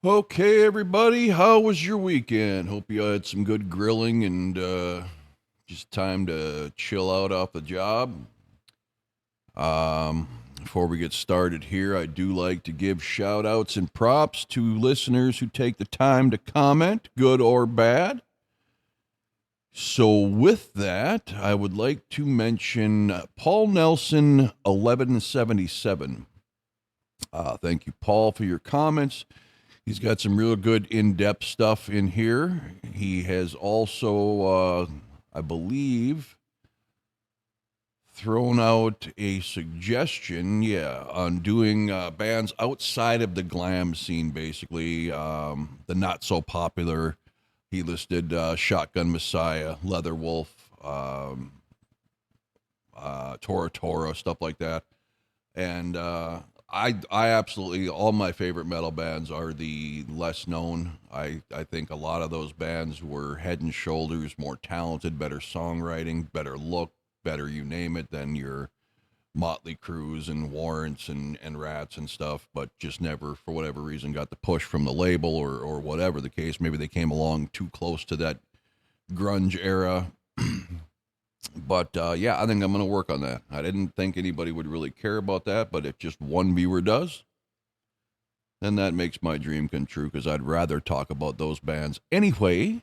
Okay, everybody, how was your weekend? Hope you had some good grilling and just time to chill out off the job. Before we get started here, I do like to give shout outs and props to listeners who take the time to comment, good or bad. So, with that, I would like to mention Paul Nelson 1177. Thank you, Paul, for your comments. He's got some real good in-depth stuff in here. He has also, I believe, thrown out a suggestion, on doing bands outside of the glam scene, basically. The not so popular. He listed Shotgun Messiah, Leatherwolf, Tora Tora, stuff like that. And I absolutely, all my favorite metal bands are the less known. I think a lot of those bands were head and shoulders more talented, better songwriting, better look, better you name it than your Motley Crues and Warrants and Rats and stuff, but just never, for whatever reason, got the push from the label or whatever the case. Maybe they came along too close to that grunge era. But yeah, I think I'm going to work on that. I didn't think anybody would really care about that, but if just one viewer does, then that makes my dream come true because I'd rather talk about those bands anyway.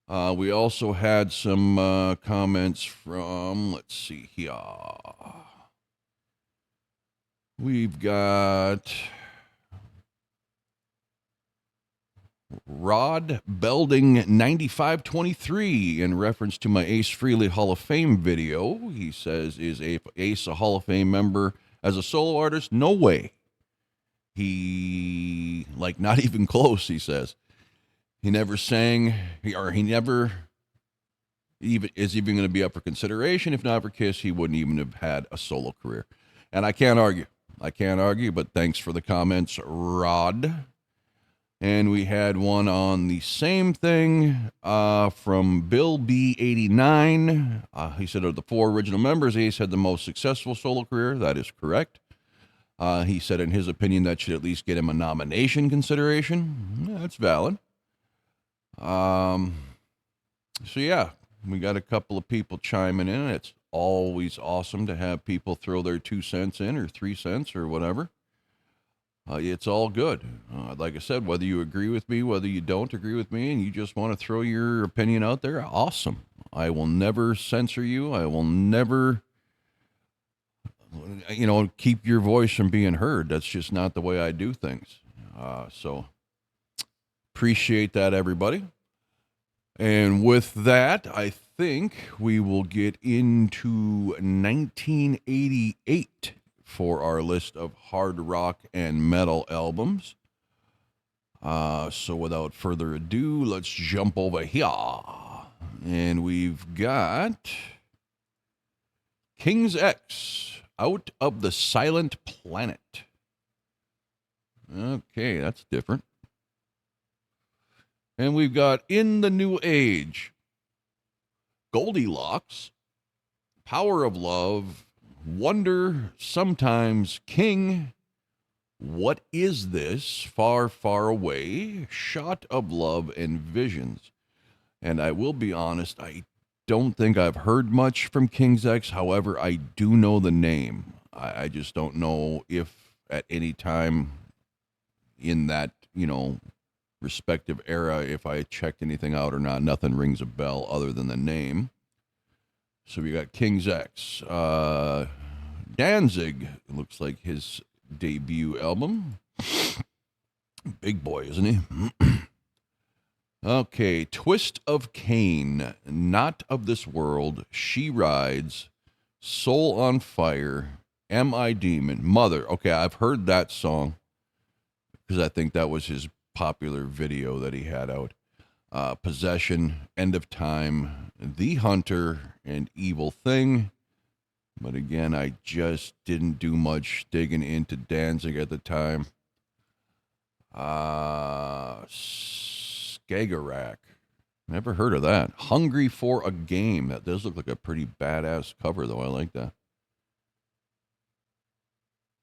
We also had some comments from, let's see here. We've got Rod Belding 9523 in reference to my Ace Frehley Hall of Fame video. He says, is Ace a Hall of Fame member as a solo artist? No way. He, like, not even close, he says. He never sang, or he never even is even going to be up for consideration. If not for Kiss, he wouldn't even have had a solo career. And I can't argue. But thanks for the comments, Rod. And we had one on the same thing from Bill B89. He said, of the four original members, Ace had the most successful solo career. That is correct. He said, in his opinion, that should at least get him a nomination consideration. Yeah, that's valid. So, yeah, we got a couple of people chiming in. It's always awesome to have people throw their 2 cents in or 3 cents or whatever. It's all good. Like I said, whether you agree with me, whether you don't agree with me, and you just want to throw your opinion out there, awesome. I will never censor you. I will never, keep your voice from being heard. That's just not the way I do things. So appreciate that, everybody. And with that, I think we will get into 1988 for our list of hard rock and metal albums. So without further ado, let's jump over here. And we've got King's X, Out of the Silent Planet. Okay, that's different. And we've got In the New Age, Goldilocks, Power of Love, Wonder, Sometimes King, What Is This, Far, Far Away, Shot of Love, and Visions. And I will be honest, I don't think I've heard much from King's X. However, I do know the name. I just don't know if at any time in that, respective era, if I checked anything out or not. Nothing rings a bell other than the name. So we got King's X. Danzig, it looks like his debut album. Big boy, isn't he? Okay, Twist of Cain, Not of This World, She Rides, Soul on Fire, Am I Demon, Mother. Okay, I've heard that song because I think that was his popular video that he had out. Possession, End of Time, The Hunter, and Evil Thing. But again, I just didn't do much digging into Danzig at the time. Skagerrak. Never heard of that. Hungry for a Game. That does look like a pretty badass cover, though. I like that.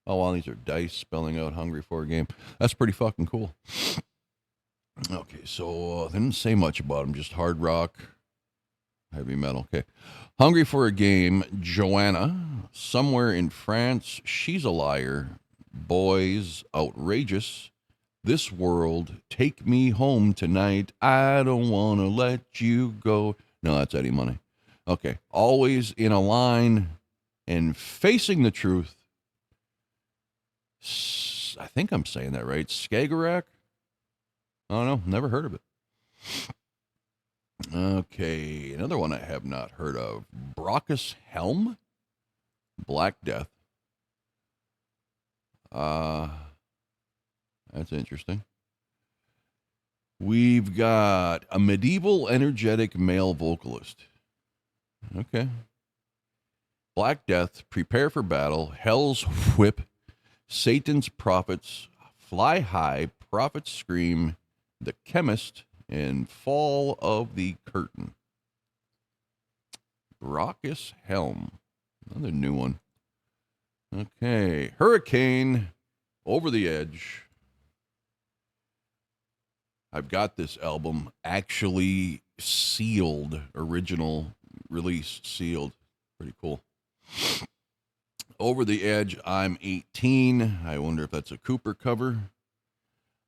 Oh, wow, these are dice spelling out hungry for a game. That's pretty fucking cool. Okay, so they didn't say much about them, just hard rock, heavy metal. Okay. Hungry for a game, Joanna, somewhere in France, she's a liar. Boys, outrageous. This world, take me home tonight. I don't want to let you go. No, that's Eddie Money. Okay. Always in a line and facing the truth. I think I'm saying that right. Skagerrak? I don't know. Never heard of it. Okay. Another one I have not heard of. Brockus Helm? Black Death. That's interesting. We've got a medieval energetic male vocalist. Okay. Black Death, Prepare for Battle, Hell's Whip, Satan's Prophets, Fly High, Prophet's Scream, The Chemist, and Fall of the Curtain. Raucous Helm. Another new one. Okay. Hurricane, Over the Edge. I've got this album actually sealed, original release sealed. Pretty cool. Over the Edge, I'm 18. I wonder if that's a Cooper cover.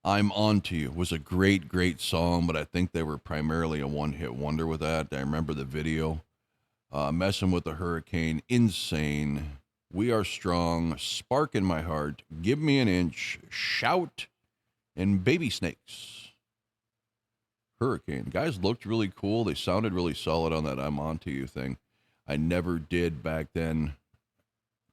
I'm On to You was a great, great song, but I think they were primarily a one-hit wonder with that. I remember the video. Messing with the Hurricane, insane. We Are Strong, Spark in My Heart, Give Me an Inch, Shout, and Baby Snakes. Hurricane. Guys looked really cool. They sounded really solid on that I'm On to You thing. I never did back then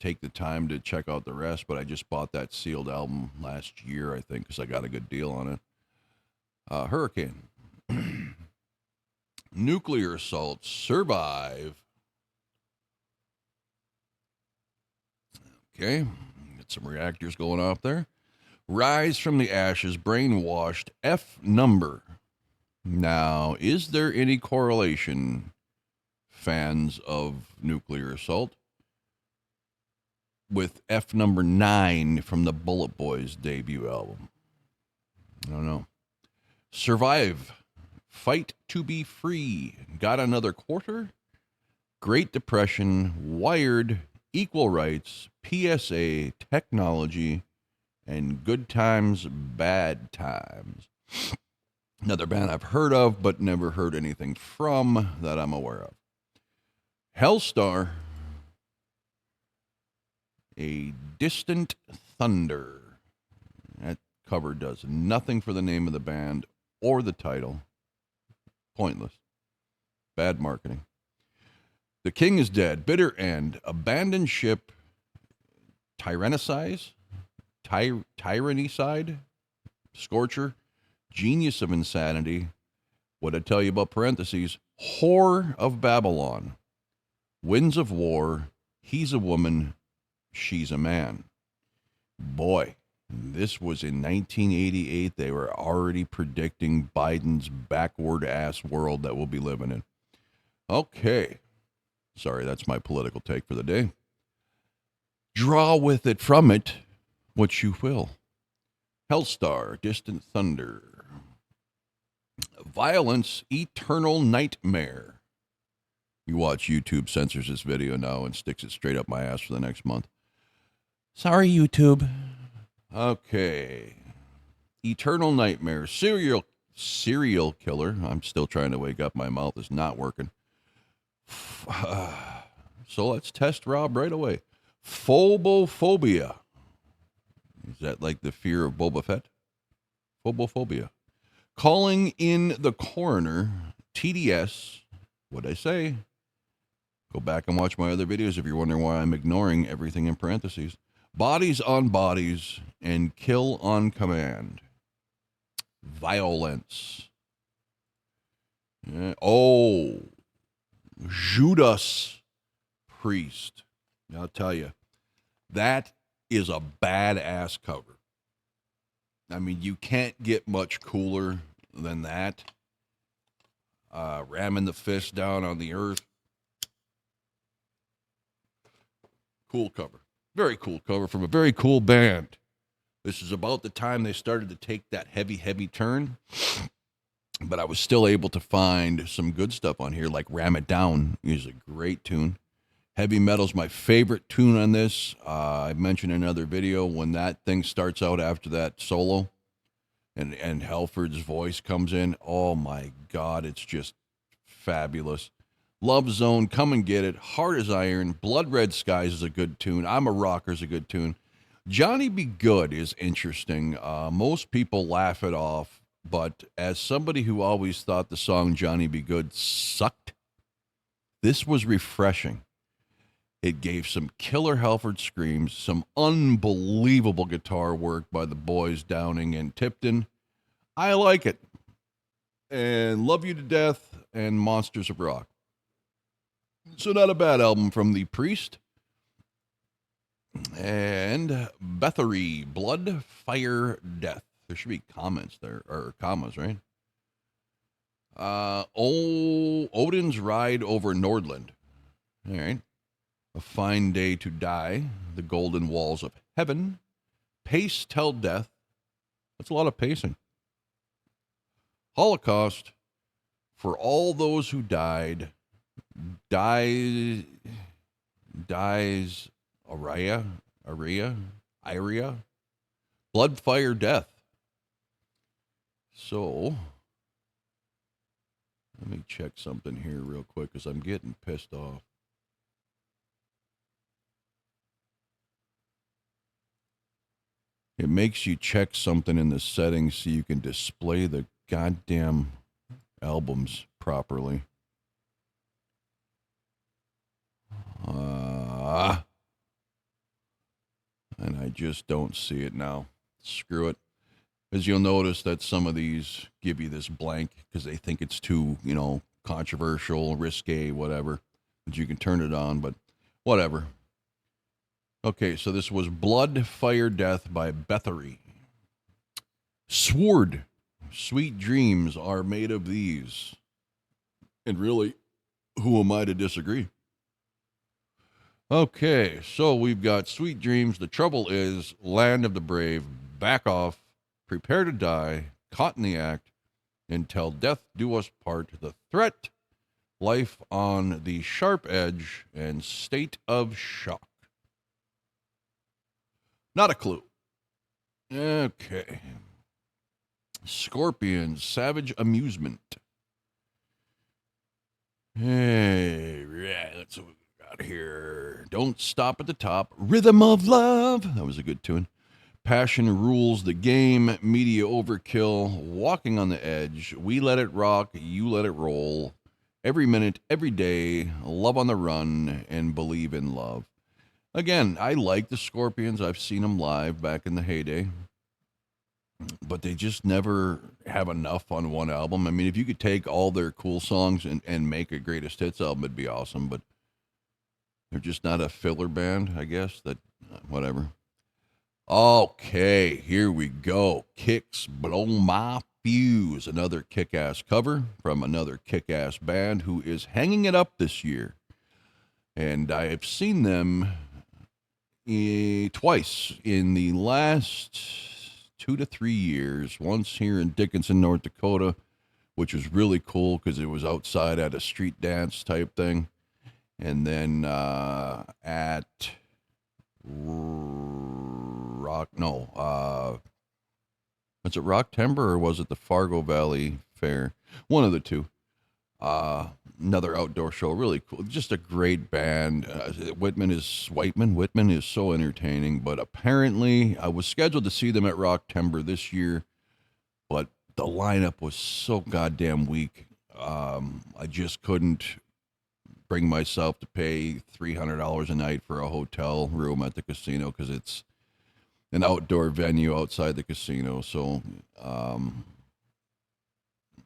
take the time to check out the rest, but I just bought that sealed album last year, I think, because I got a good deal on it. Hurricane. Nuclear Assault, Survive. Okay, get some reactors going off there. Rise from the Ashes, Brainwashed, F Number. Now, is there any correlation, fans of Nuclear Assault, with F Number 9 from the Bullet Boys debut album? I don't know. Survive, Fight to be Free, Got Another Quarter, Great Depression, Wired, Equal Rights, PSA, Technology, and Good Times, Bad Times. Another band I've heard of, but never heard anything from that I'm aware of. Hellstar, A Distant Thunder. That cover does nothing for the name of the band or the title. Pointless. Bad marketing. The King is Dead, Bitter End, Abandoned Ship, Tyrannicide, Scorcher, Genius of Insanity. What I tell you about parentheses, Whore of Babylon, Winds of War, He's a Woman, She's a Man. Boy, this was in 1988. They were already predicting Biden's backward ass world that we'll be living in. Okay. Sorry, that's my political take for the day. Draw with it from it what you will. Hellstar, Distant Thunder. Violence, Eternal Nightmare. You watch YouTube censors this video now and sticks it straight up my ass for the next month. Sorry, YouTube. Okay. Eternal Nightmare, Serial Killer. I'm still trying to wake up. My mouth is not working. So let's test Rob right away. Phobophobia. Is that like the fear of Boba Fett? Phobophobia. Calling in the Coroner. TDS. What'd I say? Go back and watch my other videos if you're wondering why I'm ignoring everything in parentheses. Bodies on Bodies and Kill on Command. Violence. Judas Priest. I'll tell you, that is a badass cover. I mean, you can't get much cooler than that. Ramming the fist down on the earth. Cool cover. Very cool cover from a very cool band. This is about the time they started to take that heavy, heavy turn. But I was still able to find some good stuff on here, like Ram It Down is a great tune. Heavy Metal's my favorite tune on this. I mentioned in another video when that thing starts out after that solo and Halford's voice comes in. Oh my God, it's just fabulous. Love Zone, Come and Get It, Hard as Iron, Blood Red Skies is a good tune. I'm a Rocker is a good tune. Johnny Be Good is interesting. Most people laugh it off, but as somebody who always thought the song Johnny Be Good sucked, this was refreshing. It gave some killer Halford screams, some unbelievable guitar work by the boys Downing and Tipton. I like it. And Love You to Death and Monsters of Rock. So not a bad album from The Priest. And Bathory, Blood, Fire, Death. There should be comments there, or commas, right? Odin's Ride Over Nordland. All right. A Fine Day to Die, The Golden Walls of Heaven, Pace Till Death. That's a lot of pacing. Holocaust, For All Those Who Died, Dies, Iria, Blood, Fire, Death. So, let me check something here real quick because I'm getting pissed off. It makes you check something in the settings so you can display the goddamn albums properly. And I just don't see it now. Screw it. As you'll notice that some of these give you this blank because they think it's too, controversial, risque, whatever. But you can turn it on, but whatever. Okay, so this was Blood, Fire, Death by Bathory. Sword, Sweet Dreams Are Made of These. And really, who am I to disagree? Okay, so we've got Sweet Dreams, The Trouble Is, Land of the Brave, Back Off, Prepare to Die, Caught in the Act, Until Death Do Us Part, The Threat, Life on the Sharp Edge, and State of Shock. Not a clue. Okay. Scorpions, Savage Amusement. Hey, yeah, that's what we got here. Don't Stop at the Top. Rhythm of Love. That was a good tune. Passion Rules the Game. Media Overkill. Walking on the Edge. We Let It Rock. You Let It Roll. Every Minute, Every Day. Love on the Run. And Believe in Love. Again, I like the Scorpions. I've seen them live back in the heyday. But they just never have enough on one album. I mean, if you could take all their cool songs and make a greatest hits album, it'd be awesome. But they're just not a filler band, I guess. Whatever. Okay, here we go. Kicks Blow My Fuse. Another kick-ass cover from another kick-ass band who is hanging it up this year. And I have seen them twice in the last 2 to 3 years. Once here in Dickinson, North Dakota, which was really cool because it was outside at a street dance type thing. And then at was it Rock Timber or was it the Fargo Valley Fair? One of the two. Another outdoor show, really cool. Just a great band. Whitman is so entertaining, but apparently I was scheduled to see them at Rock Timber this year, but the lineup was so goddamn weak. I just couldn't bring myself to pay $300 a night for a hotel room at the casino because it's an outdoor venue outside the casino. So,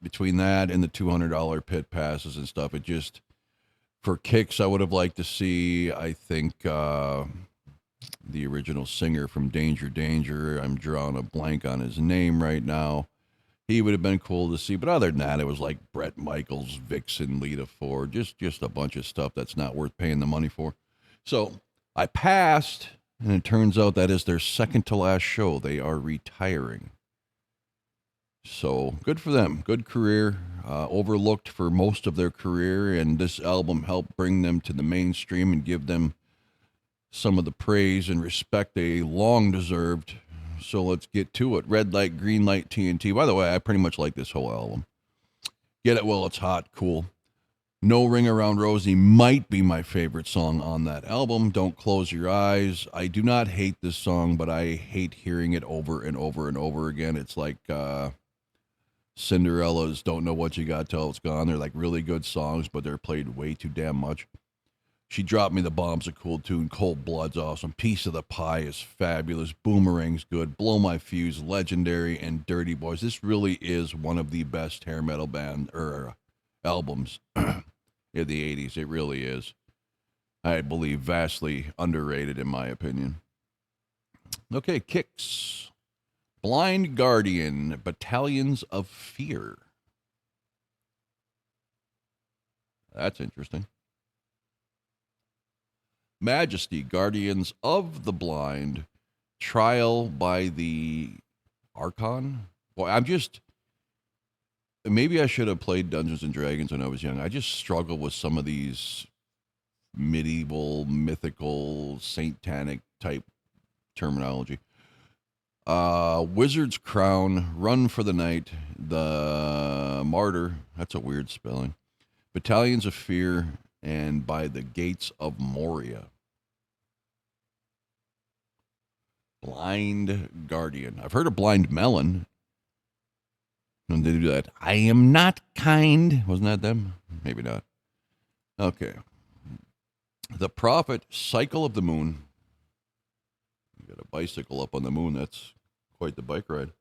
between that and the $200 pit passes and stuff, it just, for kicks, I would have liked to see, I think, the original singer from Danger Danger. I'm drawing a blank on his name right now. He would have been cool to see. But other than that, it was like Bret Michaels, Vixen, Lita Ford, just a bunch of stuff that's not worth paying the money for. So I passed And it turns out that is their second to last show. They are retiring. So good for them. Good career. Overlooked for most of their career, and this album helped bring them to the mainstream and give them some of the praise and respect they long deserved. So let's get to it. Red Light, Green Light, TNT. By the way, I pretty much like this whole album. Get It While It's Hot, cool. No Ring Around Rosie might be my favorite song on that album. Don't Close Your Eyes. I do not hate this song, but I hate hearing it over and over and over again. It's like Cinderella's Don't Know What You Got Till It's Gone. They're like really good songs, but they're played way too damn much. She Dropped Me the Bomb's a cool tune. Cold Blood's awesome. Piece of the Pie is fabulous. Boomerang's good. Blow My Fuse, legendary. And Dirty Boys. This really is one of the best hair metal band or albums in the 80s. It really is. I believe vastly underrated in my opinion. Okay, Kicks. Blind Guardian, Battalions of Fear. That's interesting. Majesty, Guardians of the Blind, Trial by the Archon. Boy, maybe I should have played Dungeons and Dragons when I was young. I just struggle with some of these medieval, mythical, satanic type terminology. Wizard's Crown, Run for the Night, The Martyr. That's a weird spelling. Battalions of Fear, and By the Gates of Moria. Blind Guardian. I've heard of Blind Melon. When they do that, I am not kind. Wasn't that them? Maybe not. Okay. The Prophet, Cycle of the Moon. You got a bicycle up on the moon. That's quite the bike ride.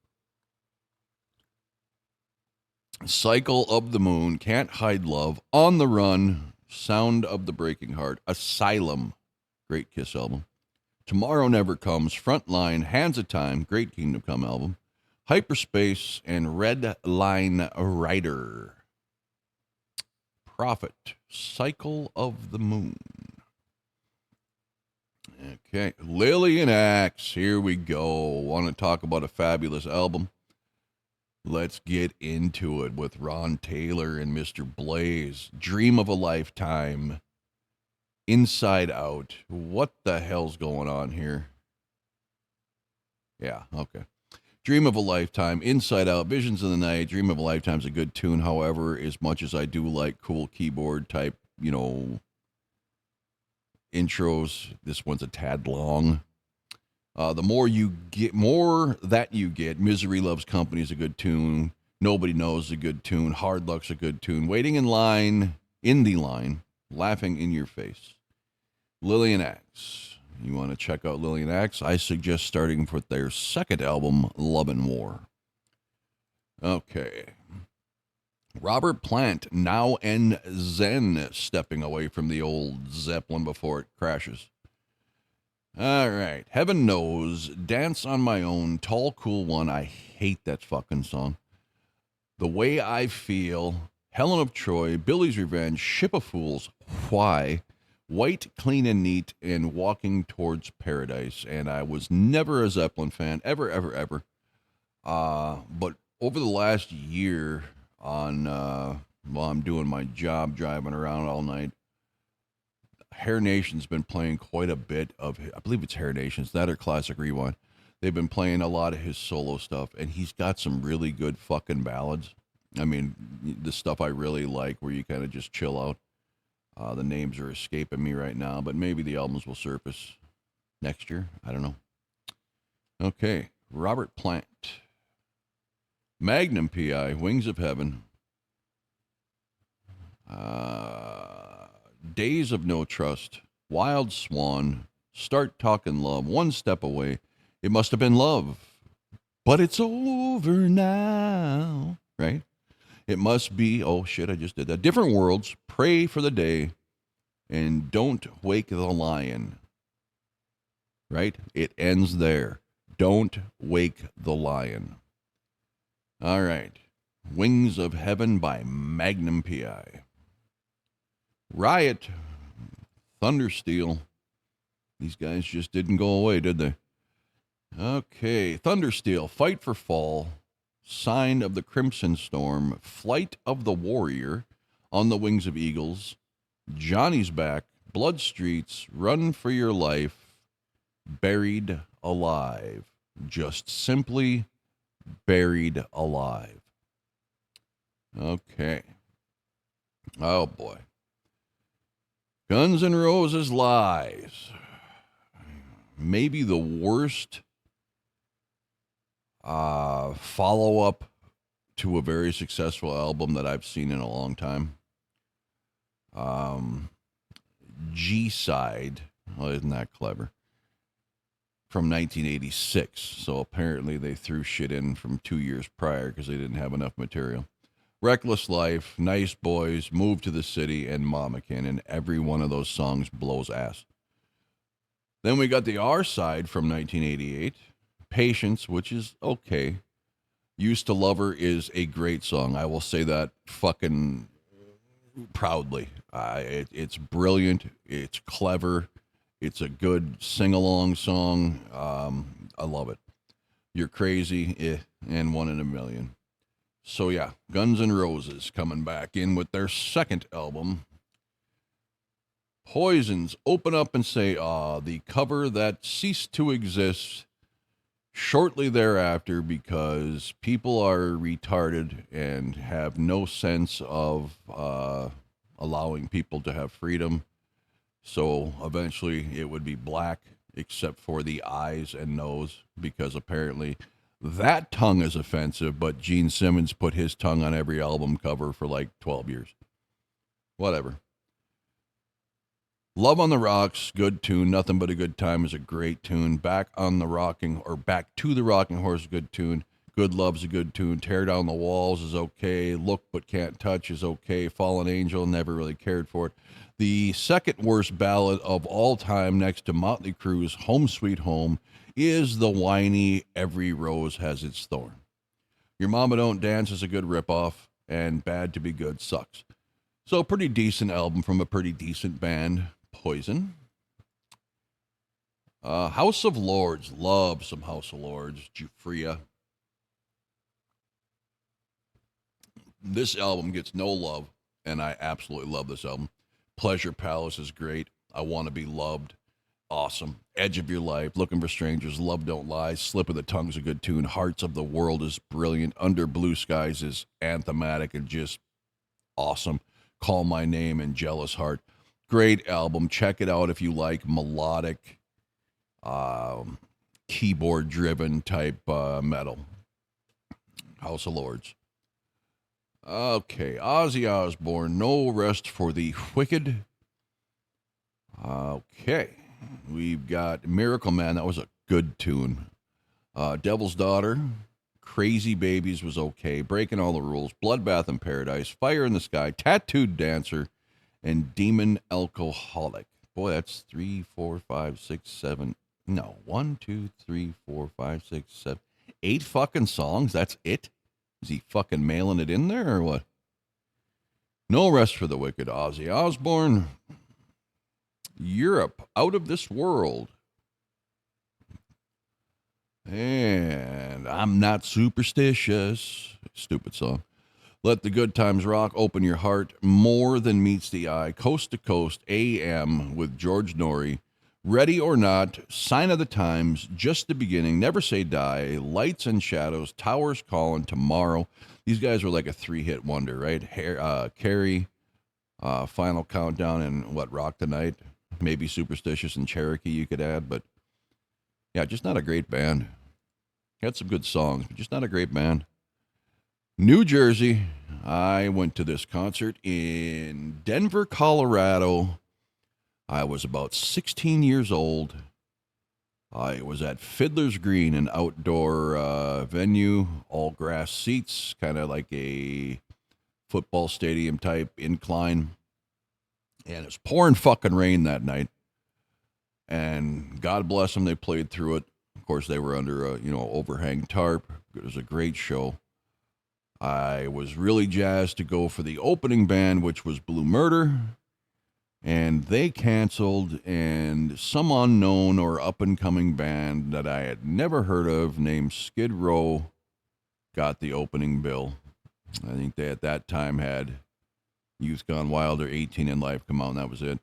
Cycle of the Moon, Can't Hide Love, On the Run, Sound of the Breaking Heart, Asylum, great Kiss album. Tomorrow Never Comes, Frontline, Hands of Time, great Kingdom Come album. Hyperspace, and Red Line Rider. Prophet, Cycle of the Moon. Okay, Lillian Axe, here we go. Want to talk about a fabulous album? Let's get into it with Ron Taylor and Mr. Blaze. Dream of a Lifetime. Inside Out. What the hell's going on here? Yeah, okay. Dream of a Lifetime, Inside Out, Visions of the Night. Dream of a Lifetime's a good tune. However, as much as I do like cool keyboard type, intros, this one's a tad long. The more that you get. Misery Loves Company is a good tune. Nobody Knows is a good tune. Hard Luck's a good tune. Waiting in the line, Laughing in Your Face. Lillian Axe. You want to check out Lillian Axe? I suggest starting with their second album, Love and War. Okay. Robert Plant, Now and Zen, stepping away from the old Zeppelin before it crashes. All right. Heaven Knows, Dance on My Own, Tall Cool One. I hate that fucking song. The Way I Feel, Helen of Troy, Billy's Revenge, Ship of Fools, Why, White, Clean and Neat, and Walking Towards Paradise. And I was never a Zeppelin fan, ever. But over the last year while I'm doing my job, driving around all night, Hair Nation's been playing quite a bit of, I believe it's Hair Nation's, that or Classic Rewind. They've been playing a lot of his solo stuff, and he's got some really good fucking ballads. I mean, the stuff I really like where you kind of just chill out. The names are escaping me right now, but maybe the albums will surface next year. I don't know. Okay, Robert Plant. Magnum P.I., Wings of Heaven. Days of No Trust, Wild Swan, Start Talking Love, One Step Away, It Must Have Been Love, But It's Over Now, right? It Must Be, oh shit, I just did that. Different Worlds, Pray for the Day, and Don't Wake the Lion, right? It ends there. Don't Wake the Lion. All right. Wings of Heaven by Magnum P.I. Riot, Thundersteel, These guys just didn't go away, did they? Okay, Thundersteel, Fight for Fall, Sign of the Crimson Storm, Flight of the Warrior, On the Wings of Eagles, Johnny's Back, Blood Streets, Run for Your Life, Buried Alive. Just simply Buried Alive. Okay. Oh boy. Guns N' Roses Lies. Maybe the worst follow-up to a very successful album that I've seen in a long time. G-Side. Well, isn't that clever? From 1986. So apparently they threw shit in from 2 years prior because they didn't have enough material. Reckless Life, Nice Boys, Move to the City, and Mamakin. And every one of those songs blows ass. Then we got the R side from 1988. Patience, which is okay. Used to Love Her is a great song. I will say that fucking proudly. It's brilliant. It's clever. It's a good sing-along song. I love it. You're Crazy, and One in a Million. So yeah, Guns N' Roses coming back in with their second album. Poisons, Open Up and Say the cover that ceased to exist shortly thereafter because people are retarded and have no sense of allowing people to have freedom. So eventually it would be black except for the eyes and nose because apparently that tongue is offensive, but Gene Simmons put his tongue on every album cover for like 12 years. Whatever. Love on the Rocks, good tune. Nothing But a Good Time is a great tune. Back to the Rocking Horse, good tune. Good Love's a good tune. Tear Down the Walls is okay. Look But Can't Touch is okay. Fallen Angel, never really cared for it. The second worst ballad of all time next to Motley Crue's Home Sweet Home is the whiny Every Rose Has Its Thorn. Your Mama Don't Dance is a good ripoff, and Bad to Be Good sucks. So a pretty decent album from a pretty decent band. Poison. House of Lords. Love some House of Lords. Jufria. This album gets no love, and I absolutely love this album. Pleasure Palace is great. I Want to Be Loved. Awesome. Edge of Your Life. Looking for Strangers. Love Don't Lie. Slip of the Tongue's a good tune. Hearts of the World is brilliant. Under Blue Skies is anthematic and just awesome. Call My Name and Jealous Heart. Great album. Check it out if you like melodic, keyboard-driven type metal. House of Lords. Okay, Ozzy Osbourne, No Rest for the Wicked. Okay, we've got Miracle Man. That was a good tune. Devil's Daughter. Crazy Babies was okay. Breaking All the Rules. Bloodbath in Paradise. Fire in the Sky. Tattooed Dancer. And Demon Alcoholic. Boy, that's 3, 4, 5, 6, 7. No, 1, 2, 3, 4, 5, 6, 7. 8 fucking songs. That's it? Is he fucking mailing it in there or what? No Rest for the Wicked. Ozzy Osbourne. Europe. Out of This World. And I'm Not Superstitious. Stupid song. Let the Good Times Rock. Open Your Heart. More Than Meets the Eye. Coast to Coast. AM with George Norrie. Ready or Not. Sign of the Times. Just the Beginning. Never Say Die. Lights and Shadows. Towers Calling. Tomorrow. These guys were like a 3-hit wonder, right? Carrie. Final Countdown and Rock the Night. Maybe Superstitious and Cherokee you could add, but yeah, just not a great band. Had some good songs, but just not a great band. New Jersey. I went to this concert in Denver, Colorado. I was about 16 years old. I was at Fiddler's Green, an outdoor venue, all grass seats, kind of like a football stadium type incline. And it was pouring fucking rain that night. And God bless them, they played through it. Of course, they were under a, overhang tarp. It was a great show. I was really jazzed to go for the opening band, which was Blue Murder. And they canceled, and some unknown or up and coming band that I had never heard of named Skid Row got the opening bill. I think they at that time had Youth Gone Wild or 18 in Life come out, and that was it.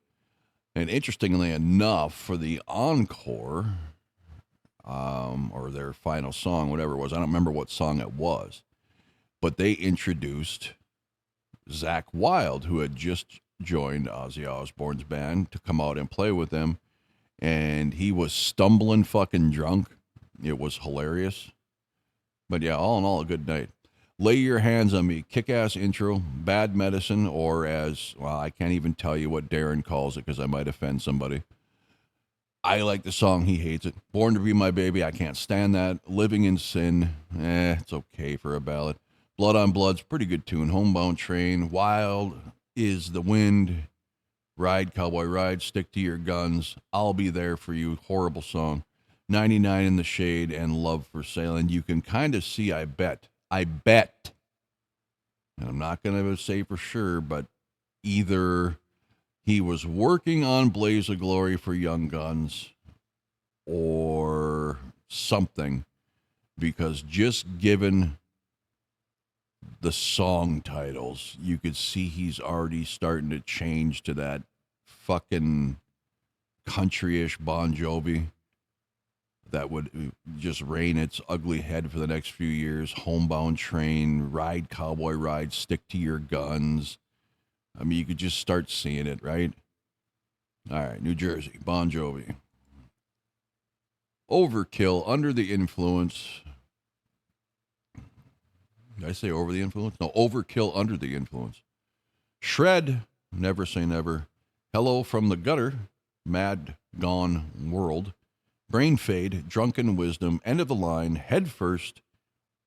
And interestingly enough, for the encore, or their final song, whatever it was, I don't remember what song it was, but they introduced Zakk Wylde, who had just joined Ozzy Osbourne's band, to come out and play with them. And he was stumbling fucking drunk. It was hilarious. But yeah, all in all, a good night. Lay Your Hands on Me, kick-ass intro, Bad Medicine, or as, well, I can't even tell you what Darren calls it because I might offend somebody. I like the song, he hates it. Born to Be My Baby, I can't stand that. Living in Sin, it's okay for a ballad. Blood on Blood's pretty good tune. Homebound Train, Wild is the Wind, Ride Cowboy Ride, Stick to Your Guns, I'll Be There for You, horrible song. 99 in the Shade, and Love for Sale. And you can kind of see, I bet, and I'm not going to say for sure, but either he was working on Blaze of Glory for Young Guns or something, because just given the song titles, you could see he's already starting to change to that fucking country-ish Bon Jovi that would just reign its ugly head for the next few years. Homebound Train, Ride Cowboy Ride, Stick to Your Guns. I mean, you could just start seeing it, right? All right, New Jersey, Bon Jovi. Overkill, Under the Influence. Did I say Over the Influence? No, Overkill, Under the Influence. Shred, Never Say Never. Hello from the Gutter, Mad Gone World. Brain Fade, Drunken Wisdom, End of the Line, Head First,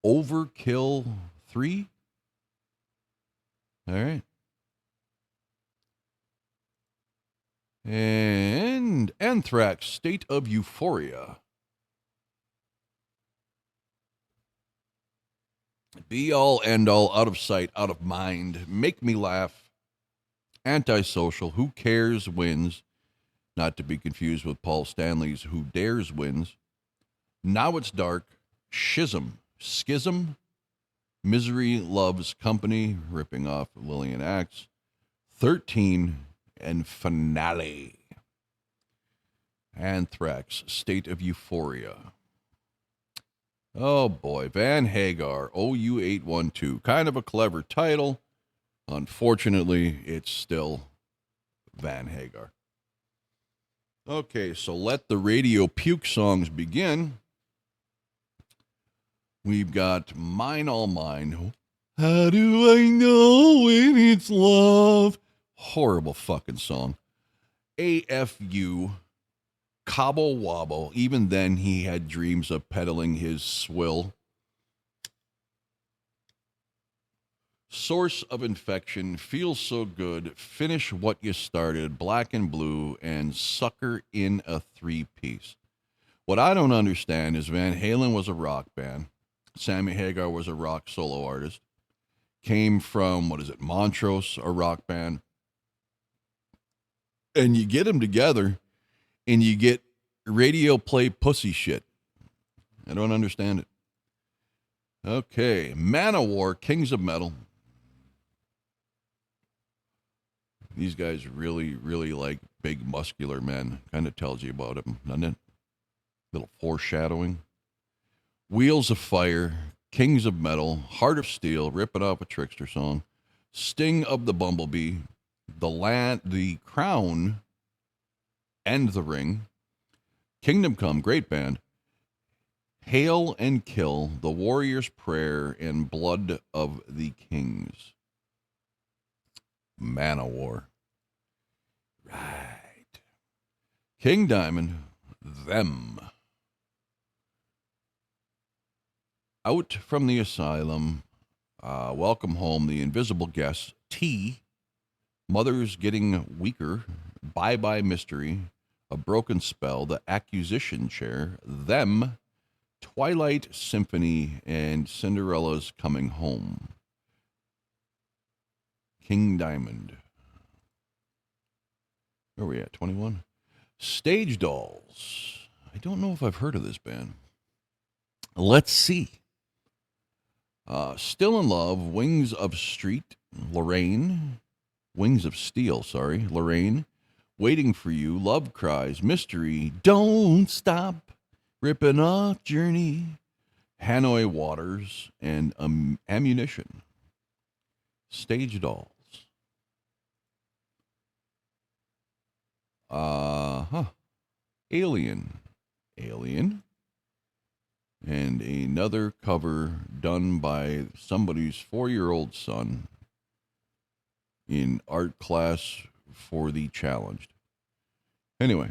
Overkill 3. All right. And Anthrax, State of Euphoria. Be All, End All, Out of Sight, Out of Mind, Make Me Laugh, Antisocial, Who Cares Wins, not to be confused with Paul Stanley's Who Dares Wins. Now It's Dark, Schism, Misery Loves Company, ripping off Lillian Axe, 13, and Finale. Anthrax, State of Euphoria. Oh boy, Van Hagar, OU812. Kind of a clever title. Unfortunately, it's still Van Hagar. Okay, so let the radio puke songs begin. We've got Mine All Mine. How do I know when it's love? Horrible fucking song. AFU, Cabo Wabo. Even then, he had dreams of peddling his swill. Source of Infection, Feels So Good, Finish What You Started, Black and Blue, and Sucker in a Three-Piece. What I don't understand is Van Halen was a rock band. Sammy Hagar was a rock solo artist. Came from, Montrose, a rock band. And you get them together, and you get radio play pussy shit. I don't understand it. Okay, Manowar, Kings of Metal. These guys really, really like big, muscular men. Kind of tells you about them, doesn't it? Little foreshadowing. Wheels of Fire, Kings of Metal, Heart of Steel, Rip It Off a Trickster song, Sting of the Bumblebee, The Crown, and The Ring, Kingdom Come, great band, Hail and Kill, The Warrior's Prayer, and Blood of the Kings. Manowar. Right. King Diamond, Them. Out from the Asylum, Welcome Home, The Invisible Guest, T, Mother's Getting Weaker, Bye Bye Mystery, A Broken Spell, The Accusation Chair, Them, Twilight Symphony, and Cinderella's Coming Home. King Diamond. Where are we at? 21? Stage Dolls. I don't know if I've heard of this band. Let's see. Still in Love, Wings of Street, Lorraine. Wings of Steel, sorry. Lorraine. Waiting for You, Love Cries, Mystery, Don't Stop, Ripping Off Journey, Hanoi Waters, and Ammunition. Stage Dolls. Alien. Alien. And another cover done by somebody's 4-year-old son in art class for the challenged. Anyway,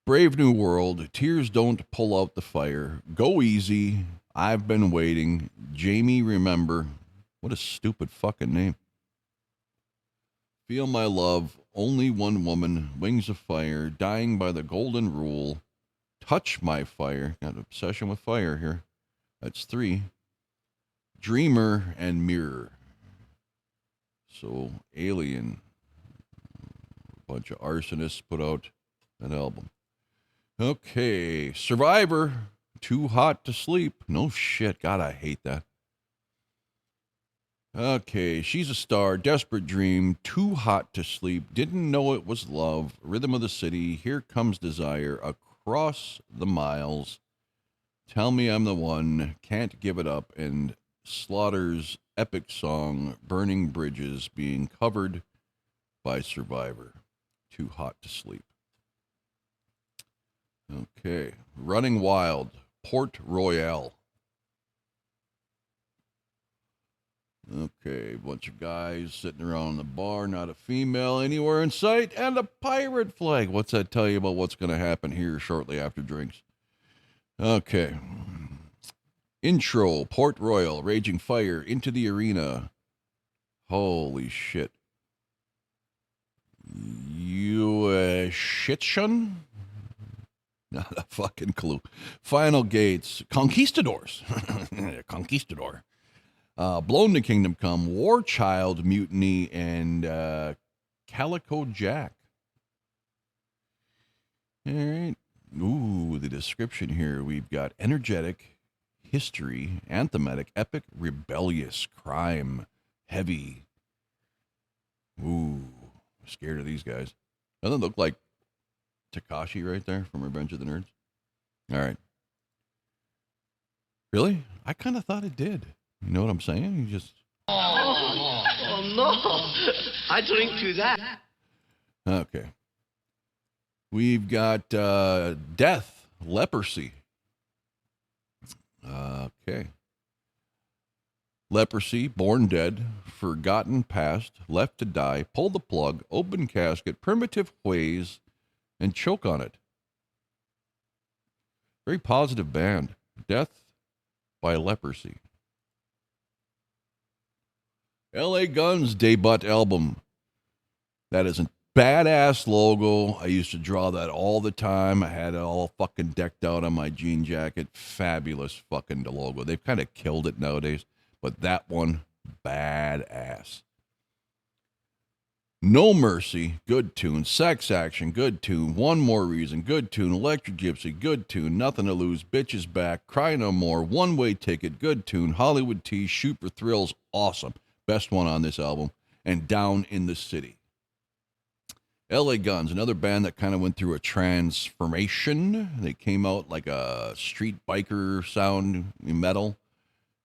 Brave New World, Tears Don't Pull Out the Fire, Go Easy, I've Been Waiting, Jamie Remember, what a stupid fucking name. Feel My Love, Only One Woman, Wings of Fire, Dying by the Golden Rule, Touch My Fire, got an obsession with fire here, that's 3, Dreamer, and Mirror. So, Alien, a bunch of arsonists put out an album. Okay, Survivor, Too Hot to Sleep. No shit, God, I hate that. Okay, She's a Star, Desperate Dream, Too Hot to Sleep, Didn't Know It Was Love, Rhythm of the City, Here Comes Desire, Across the Miles, Tell Me I'm the One, Can't Give It Up, and Slaughter's epic song, Burning Bridges, being covered by Survivor, Too Hot to Sleep. Okay, Running Wild, Port Royale. Okay, bunch of guys sitting around the bar, not a female anywhere in sight, and a pirate flag. What's that tell you about what's going to happen here shortly after drinks? Okay. Intro, Port Royal, Raging Fire, Into the Arena. Holy shit. Shitshun? Not a fucking clue. Final Gates, Conquistadors. Conquistador. Blown to Kingdom Come, War Child, Mutiny, and Calico Jack. All right. Ooh, the description here. We've got energetic, history, anthematic, epic, rebellious, crime, heavy. Ooh, scared of these guys. Doesn't it look like Takashi right there from Revenge of the Nerds? All right. Really? I kind of thought it did. You know what I'm saying? You just... Oh no. I drink to that. Okay. We've got Death, Leprosy. Okay. Leprosy, Born Dead, Forgotten Past, Left to Die, Pull the Plug, Open Casket, Primitive Ways, and Choke on It. Very positive band. Death by Leprosy. LA Guns debut album. That is a badass logo. I used to draw that all the time. I had it all fucking decked out on my jean jacket. Fabulous fucking logo. They've kind of killed it nowadays, but that one, badass. No Mercy, good tune. Sex Action, good tune. One More Reason, good tune. Electric Gypsy, good tune. Nothing to Lose, Bitches Back, Cry No More, One Way Ticket, good tune. Hollywood Tea, Shoot for Thrills, awesome. Best one on this album. And Down in the City. LA Guns, another band that kind of went through a transformation. They came out like a street biker sound metal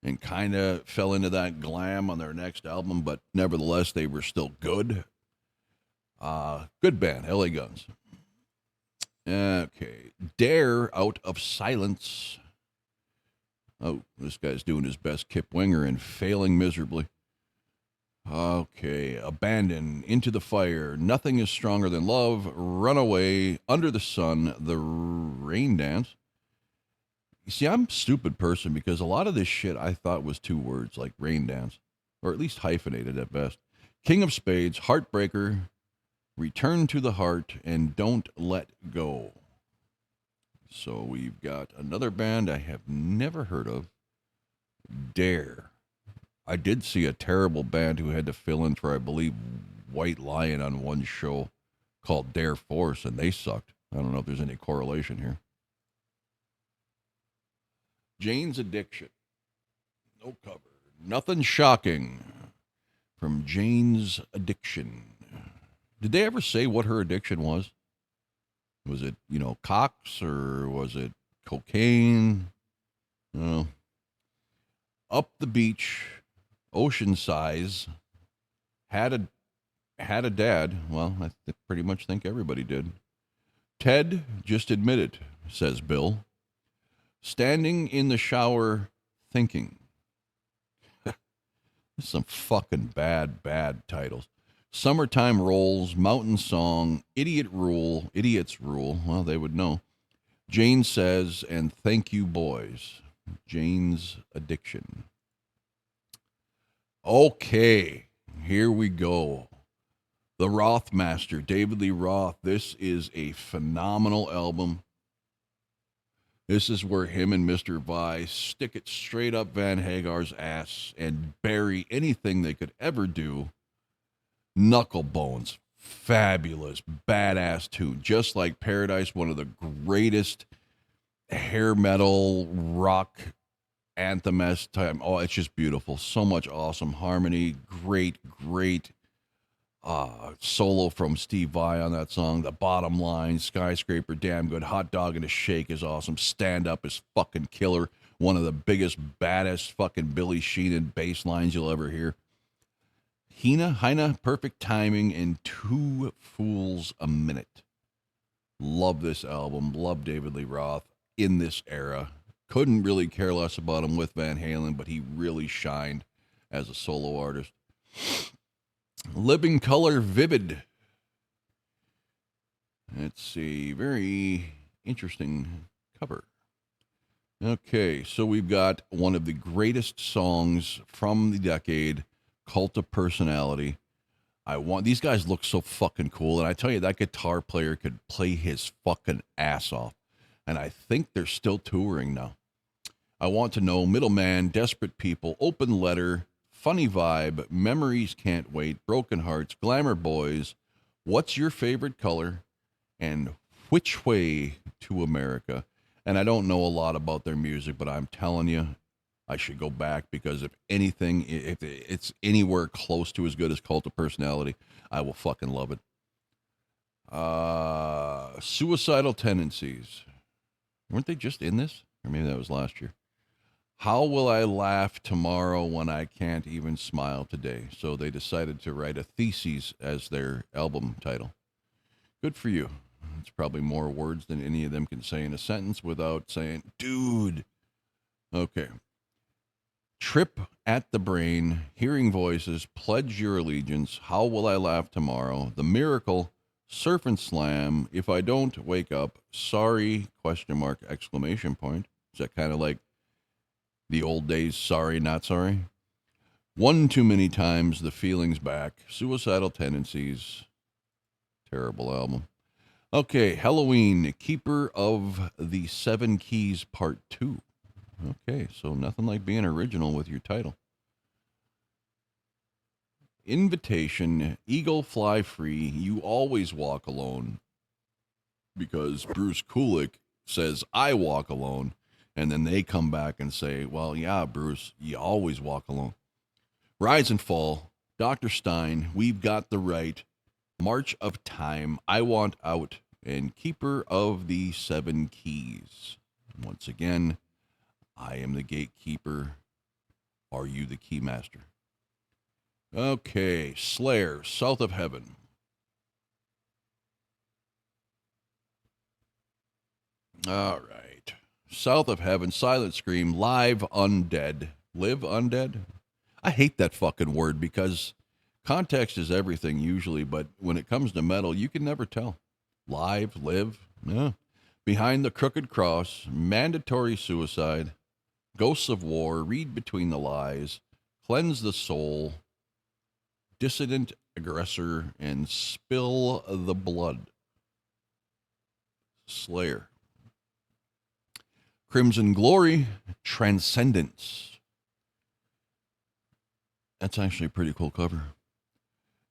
and kind of fell into that glam on their next album, but nevertheless, they were still good. Good band, LA Guns. Okay. Dare, Out of Silence. Oh, this guy's doing his best Kip Winger and failing miserably. Okay. Abandon, Into the Fire, Nothing is Stronger Than Love, Runaway, Under the Sun, The Rain Dance. You see, I'm a stupid person because a lot of this shit I thought was 2 words, like Rain Dance, or at least hyphenated at best. King of Spades, Heartbreaker, Return to the Heart, and Don't Let Go. So we've got another band I have never heard of, Dare. I did see a terrible band who had to fill in for, I believe, White Lion on one show called Dare Force, and they sucked. I don't know if there's any correlation here. Jane's Addiction. No cover. Nothing shocking from Jane's Addiction. Did they ever say what her addiction was? Was it, cox, or was it cocaine? No. Up the beach, ocean size, had a dad. Well, I pretty much think everybody did. Ted just admitted, says Bill. Standing in the shower thinking. Some fucking bad titles. Summertime Rolls, Mountain Song, Idiot's Rule. Well, they would know. Jane Says, and Thank You Boys. Jane's Addiction. Okay, here we go. The Rothmaster, David Lee Roth. This is a phenomenal album. This is where him and Mr. Vice stick it straight up Van Hagar's ass and bury anything they could ever do. Knucklebones, fabulous, badass tune. Just like Paradise, one of the greatest hair metal rock anthem-esque time. Oh, it's just beautiful. So much awesome harmony. Great solo from Steve Vai on that song. The Bottom Line, Skyscraper, damn good. Hot Dog and a Shake is awesome. Stand Up is fucking killer. One of the biggest, baddest fucking Billy Sheehan bass lines you'll ever hear. Heine, Perfect Timing, and Two Fools a Minute. Love this album. Love David Lee Roth in this era. Couldn't really care less about him with Van Halen, but he really shined as a solo artist. Living Color Vivid. Let's see. Very interesting cover. Okay, so we've got one of the greatest songs from the decade, Cult of Personality. These guys look so fucking cool, and I tell you, that guitar player could play his fucking ass off. And I think they're still touring now. I Want to Know, Middleman, Desperate People, Open Letter, Funny Vibe, Memories Can't Wait, Broken Hearts, Glamour Boys, What's Your Favorite Color, and Which Way to America. And I don't know a lot about their music, but I'm telling you, I should go back, because if it's anywhere close to as good as Cult of Personality, I will fucking love it. Suicidal Tendencies. Weren't they just in this? Or maybe that was last year. How Will I Laugh Tomorrow When I Can't Even Smile Today? So they decided to write a thesis as their album title. Good for you. It's probably more words than any of them can say in a sentence without saying, dude. Okay. Trip at the Brain, Hearing Voices, Pledge Your Allegiance, How Will I Laugh Tomorrow, The Miracle, Surf and Slam, If I Don't Wake Up, Sorry, ? Is that kind of like the old days, Sorry, Not Sorry? One Too Many Times, The Feeling's Back, Suicidal Tendencies. Terrible album. Okay, Halloween, Keeper of the Seven Keys, Part 2. Okay, so nothing like being original with your title. Invitation, Eagle Fly Free, You Always Walk Alone. Because Bruce Kulick says, I walk alone. And then they come back and say, well, yeah, Bruce, you always walk alone. Rise and Fall, Dr. Stein, We've Got the Right, March of Time, I Want Out, and Keeper of the Seven Keys. Once again, I am the gatekeeper. Are you the keymaster? Okay, Slayer, South of Heaven. All right. South of Heaven, Silent Scream, Live Undead. Live Undead? I hate that fucking word, because context is everything usually, but when it comes to metal, you can never tell. Live, live, yeah. Behind the Crooked Cross, Mandatory Suicide, Ghosts of War, Read Between the Lies, Cleanse the Soul, Dissident Aggressor, and Spill the Blood. Slayer. Crimson Glory, Transcendence. That's actually a pretty cool cover.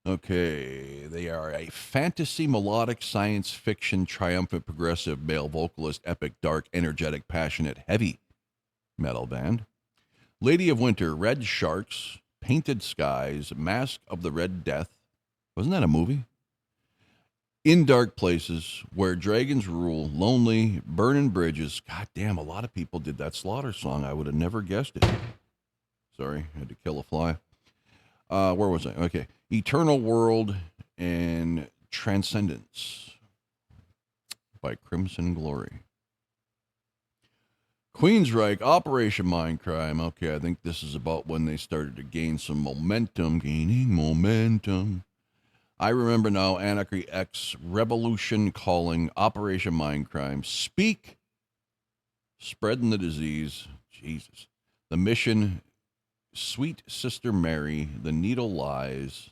Okay, they are a fantasy, melodic, science fiction, triumphant, progressive, male vocalist, epic, dark, energetic, passionate, heavy metal band. Lady of Winter, Red Sharks, Painted Skies, Mask of the Red Death. Wasn't that a movie? In Dark Places, Where Dragons Rule, Lonely, Burning Bridges. God damn, a lot of people did that Slaughter song. I would have never guessed it. Sorry, I had to kill a fly. Where was I? Okay. Eternal World and Transcendence by Crimson Glory. Queensryche, Operation Mindcrime. Okay, I think this is about when they started to gain some momentum. Gaining momentum. I Remember Now, Anarchy X, Revolution Calling, Operation Mindcrime, Speak, Spreading the Disease, Jesus. The Mission, Sweet Sister Mary, The Needle Lies,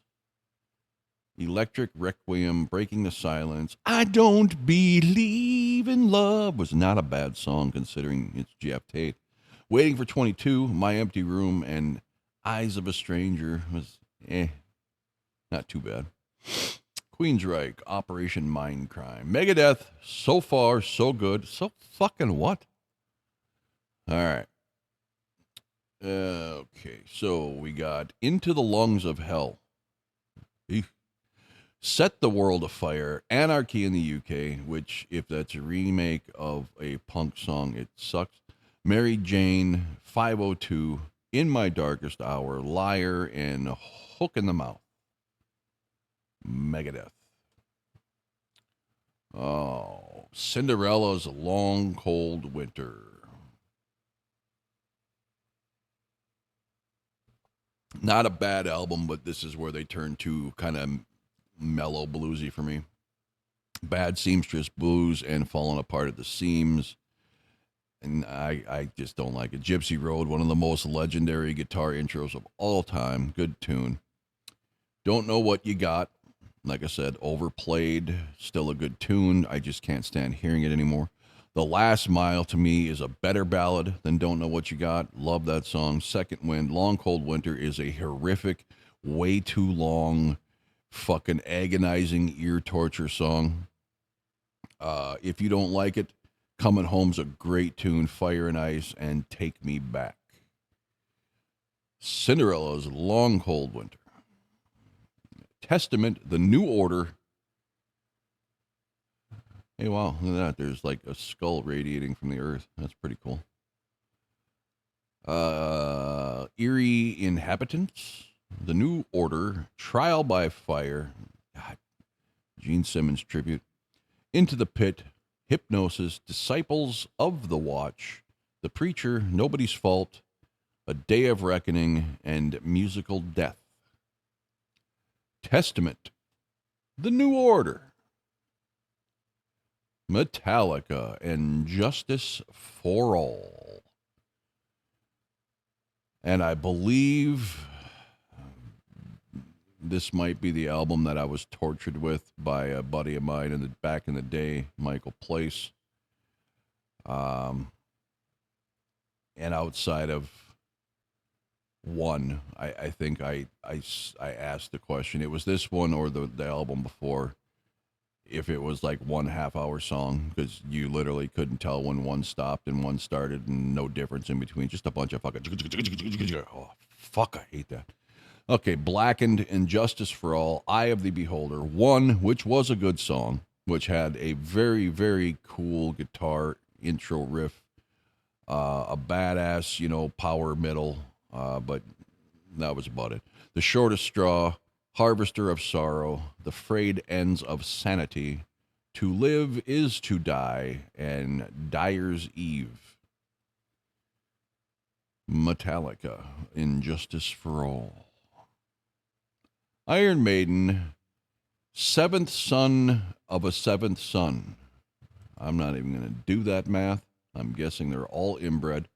Electric Requiem, Breaking the Silence, I Don't Believe in Love was not a bad song considering it's Jeff Tate. Waiting for 22, My Empty Room, and Eyes of a Stranger was not too bad. Queensryche, Operation Mindcrime. Megadeth, So Far, So Good. So fucking what? All right. Okay, so we got Into the Lungs of Hell. Eek. Set the World Afire, Anarchy in the UK, which, if that's a remake of a punk song, it sucks. Mary Jane, 502, In My Darkest Hour, Liar, and Hook in the Mouth. Megadeth. Oh, Cinderella's Long Cold Winter. Not a bad album, but this is where they turn to kind of mellow bluesy for me. Bad Seamstress Blues and Falling Apart at the Seams. And I just don't like it. Gypsy Road, one of the most legendary guitar intros of all time. Good tune. Don't Know What You Got. Like I said, overplayed. Still a good tune. I just can't stand hearing it anymore. The Last Mile to me is a better ballad than Don't Know What You Got. Love that song. Second Wind. Long Cold Winter is a horrific, way too long, fucking agonizing ear torture song. If you don't like it, Coming Home's a great tune. Fire and Ice and Take Me Back. Cinderella's Long Cold Winter. Testament, The New Order. Hey, wow, look at that. There's like a skull radiating from the earth. That's pretty cool. Eerie Inhabitants, The New Order, Trial by Fire. God, Gene Simmons tribute. Into the Pit, Hypnosis, Disciples of the Watch, The Preacher, Nobody's Fault, A Day of Reckoning, and Musical Death. Testament, The New Order, Metallica, and Justice for All. And I believe this might be the album that I was tortured with by a buddy of mine back in the day, Michael Place. And outside of one, I think I asked the question. It was this one or the album before. If it was like 1.5 hour song, because you literally couldn't tell when one stopped and one started, and no difference in between. Just a bunch of fucking. Oh, fuck, I hate that. Okay, Blackened and Justice for All, Eye of the Beholder. One, which was a good song, which had a very, very cool guitar intro riff, a badass, power metal, but that was about it. The Shortest Straw, Harvester of Sorrow, The Frayed Ends of Sanity, To Live is to Die, and Dyer's Eve. Metallica, Injustice for All. Iron Maiden, Seventh Son of a Seventh Son. I'm not even going to do that math. I'm guessing they're all inbred.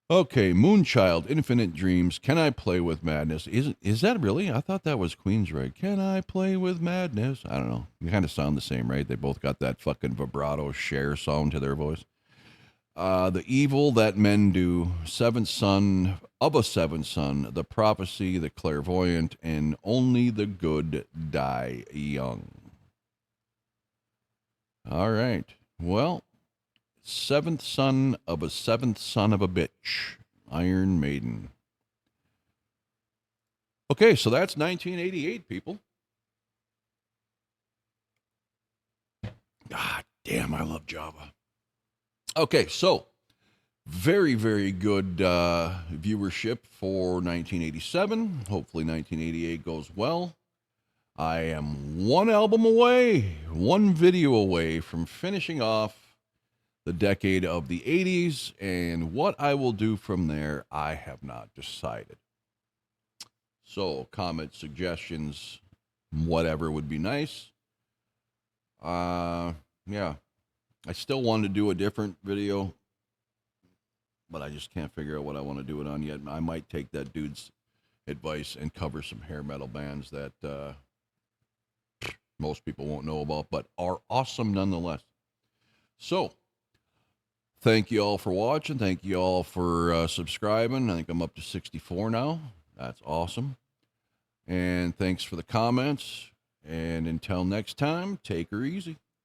Okay, Moonchild, Infinite Dreams, Can I Play with Madness? Is that really? I thought that was Queensryche. Can I Play with Madness? I don't know. You kind of sound the same, right? They both got that fucking vibrato Cher sound to their voice. The Evil That Men Do, Seventh Son of a seventh son, the prophecy, the clairvoyant, and only the good die young. All right. Well, seventh son of a seventh son of a bitch, Iron Maiden. Okay, so that's 1988, people. God damn, I love Java. Okay, so very, very good viewership for 1987. Hopefully 1988 goes well. I am one album away, one video away from finishing off the decade of the 80s, and what I will do from there, I have not decided. So, comments, suggestions, whatever would be nice. Yeah. I still want to do a different video, but I just can't figure out what I want to do it on yet. I might take that dude's advice and cover some hair metal bands that most people won't know about, but are awesome nonetheless. So, thank you all for watching. Thank you all for subscribing. I think I'm up to 64 now. That's awesome. And thanks for the comments. And until next time, take her easy.